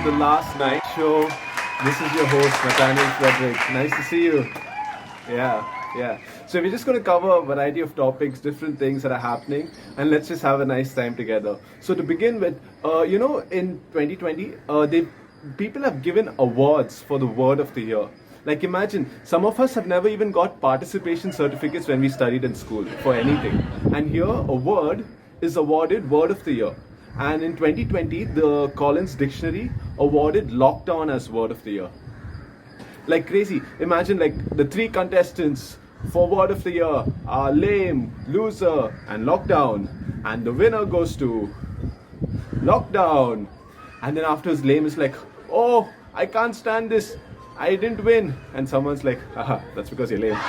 the last night show. This is your host, Nathaniel Frederick. Nice to see you. Yeah. So we're just going to cover a variety of topics, different things that are happening, and let's just have a nice time together. So to begin with, in 2020, people have given awards for the word of the year. Like imagine, some of us have never even got participation certificates when we studied in school for anything. And here, a word is awarded word of the year. And in 2020, the Collins Dictionary awarded lockdown as word of the year. Like crazy. Imagine like the three contestants for word of the year are lame, loser, and lockdown. And the winner goes to lockdown. And then afterwards, lame is like, oh, I can't stand this. I didn't win. And someone's like, haha, that's because you're lame.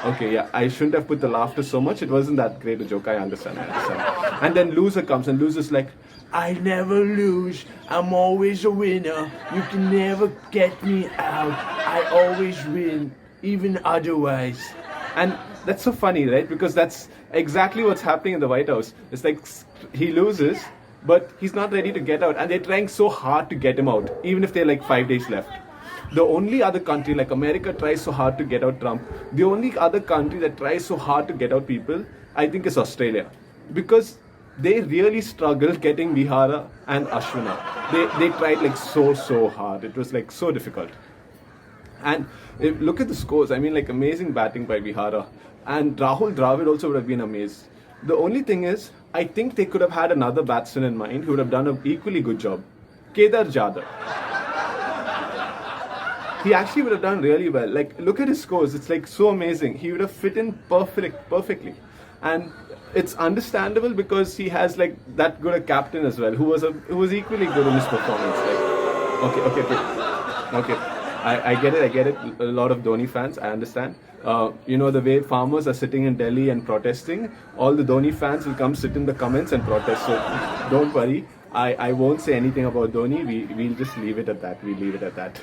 Okay, yeah, I shouldn't have put the laughter so much. It wasn't that great a joke. I understand. And then loser comes, and loser's like, I never lose. I'm always a winner. You can never get me out. I always win, even otherwise. And that's so funny, right? Because that's exactly what's happening in the White House. It's like he loses, but he's not ready to get out. And they're trying so hard to get him out, even if they're like 5 days left. The only other country, like America tries so hard to get out Trump, the only other country that tries so hard to get out people, I think is Australia. Because they really struggled getting Vihara and Ashwina. They tried like so hard. It was like so difficult. And look at the scores. I mean, like amazing batting by Vihara. And Rahul Dravid also would have been amazed. The only thing is, I think they could have had another batsman in mind who would have done an equally good job. Kedar Jadhav. He actually would have done really well. Like, look at his scores. It's like so amazing. He would have fit in perfectly. And it's understandable because he has like that good a captain as well, who was equally good in his performance. Like, okay. I get it. A lot of Dhoni fans, I understand. The way farmers are sitting in Delhi and protesting, all the Dhoni fans will come sit in the comments and protest. So don't worry. I won't say anything about Dhoni. We'll just leave it at that. We'll leave it at that.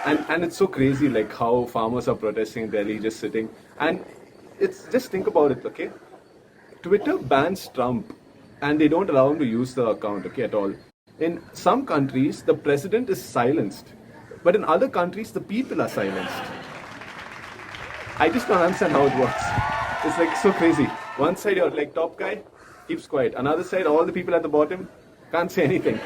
And it's so crazy, like how farmers are protesting in Delhi, just sitting. And it's just think about it, okay? Twitter bans Trump, and they don't allow him to use the account, okay, at all. In some countries, the president is silenced, but in other countries, the people are silenced. I just don't understand how it works. It's like so crazy. One side, you're like top guy, keeps quiet. Another side, all the people at the bottom can't say anything.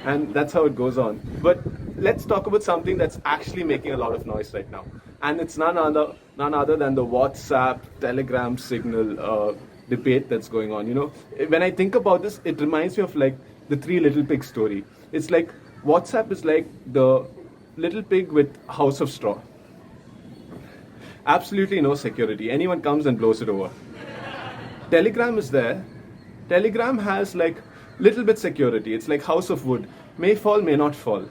And that's how it goes on. But let's talk about something that's actually making a lot of noise right now. And it's none other than the WhatsApp, Telegram, Signal debate that's going on. You know, when I think about this, it reminds me of like the Three Little Pigs story. It's like WhatsApp is like the little pig with house of straw. Absolutely no security. Anyone comes and blows it over. Telegram is there. Telegram has like little bit security. It's like house of wood. May fall, may not fall.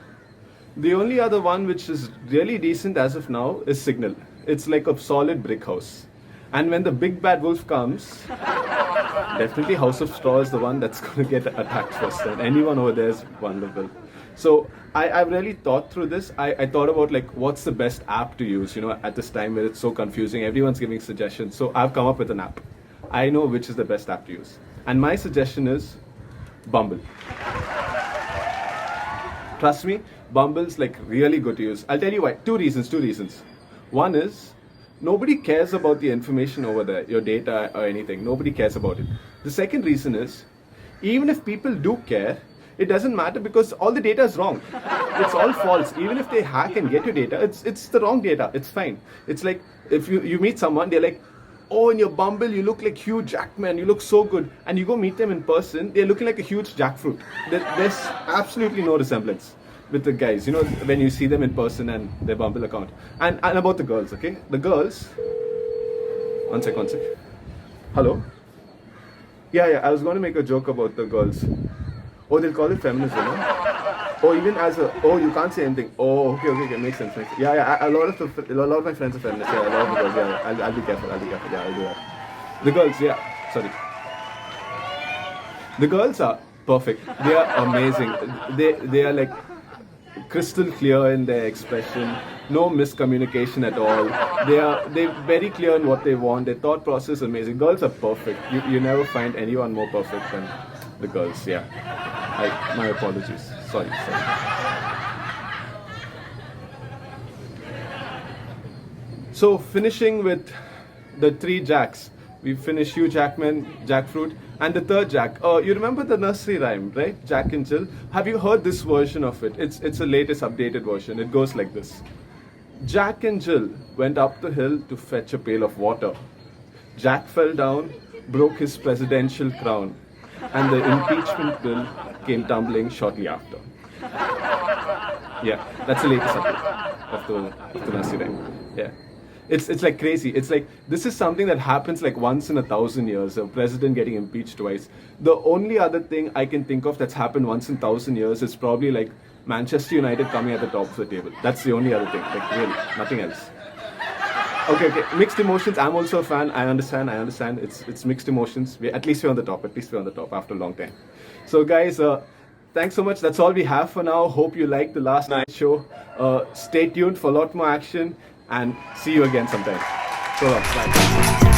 The only other one which is really decent as of now is Signal. It's like a solid brick house. And when the big bad wolf comes, definitely House of Straw is the one that's going to get attacked first. And anyone over there is vulnerable. So I've really thought through this. I thought about like what's the best app to use, at this time where it's so confusing. Everyone's giving suggestions. So I've come up with an app. I know which is the best app to use. And my suggestion is Bumble. Trust me, Bumble's like really good to use. I'll tell you why. Two reasons. One is, nobody cares about the information over there, your data or anything. Nobody cares about it. The second reason is, even if people do care, it doesn't matter because all the data is wrong. It's all false. Even if they hack and get your data, it's the wrong data. It's fine. It's like if you meet someone, they're like, oh, in your Bumble, you look like Hugh Jackman. You look so good. And you go meet them in person, they're looking like a huge jackfruit. There's absolutely no resemblance with the guys, when you see them in person and their Bumble account. And about the girls, okay? The girls... One sec. Hello? Yeah, I was going to make a joke about the girls. Oh, they'll call it feminism, Oh, even as you can't say anything. Oh, okay, makes sense. Yeah, a lot of my friends are feminists. Yeah, a lot of the girls. Yeah, I'll be careful. Yeah, I'll do that. The girls, yeah. Sorry. The girls are perfect. They are amazing. They are like crystal clear in their expression. No miscommunication at all. They're very clear on what they want. Their thought process is amazing. Girls are perfect. You never find anyone more perfect the girls. Yeah, my apologies. Sorry. So finishing with the three Jacks. We finished Hugh Jackman, Jackfruit, and the third Jack. Oh, you remember the nursery rhyme, right? Jack and Jill. Have you heard this version of it? It's a latest updated version. It goes like this. Jack and Jill went up the hill to fetch a pail of water. Jack fell down, broke his presidential crown, and the impeachment bill came tumbling shortly after. Yeah, that's the latest update of the nursery rhyme. Yeah. It's like crazy. It's like this is something that happens like once in 1,000 years, a president getting impeached twice. The only other thing I can think of that's happened once in 1,000 years is probably like Manchester United coming at the top of the table. That's the only other thing. Like really, nothing else. Okay. Mixed emotions. I'm also a fan. I understand. It's mixed emotions. At least we're on the top. At least we're on the top after a long time. So guys, thanks so much. That's all we have for now. Hope you liked the last night show. Stay tuned for a lot more action and see you again sometime. So long. Bye.